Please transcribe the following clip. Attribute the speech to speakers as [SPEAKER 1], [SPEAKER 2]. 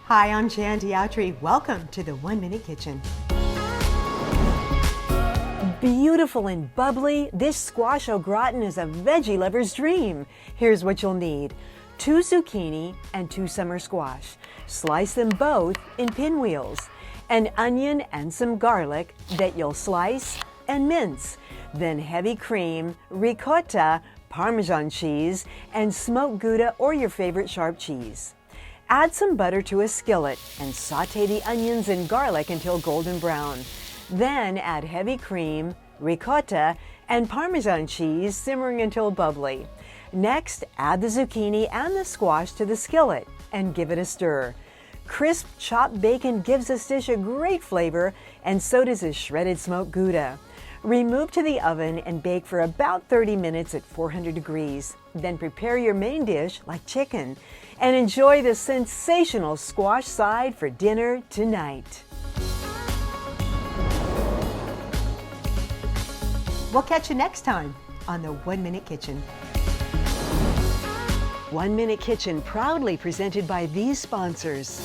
[SPEAKER 1] Hi, I'm Jan Diatri. Welcome to the 1 Minute Kitchen. Beautiful and bubbly, this squash au gratin is a veggie lover's dream. Here's what you'll need. 2 zucchini and 2 summer squash. Slice them both in pinwheels. An onion and some garlic that you'll slice and mince. Then heavy cream, ricotta, Parmesan cheese, and smoked Gouda or your favorite sharp cheese. Add some butter to a skillet and saute the onions and garlic until golden brown. Then add heavy cream, ricotta, and Parmesan cheese simmering until bubbly. Next, add the zucchini and the squash to the skillet and give it a stir. Crisp chopped bacon gives this dish a great flavor, and so does a shredded smoked Gouda. Remove to the oven and bake for about 30 minutes at 400 degrees. Then prepare your main dish like chicken and enjoy the sensational squash side for dinner tonight. We'll catch you next time on the 1 Minute Kitchen. 1 Minute Kitchen proudly presented by these sponsors.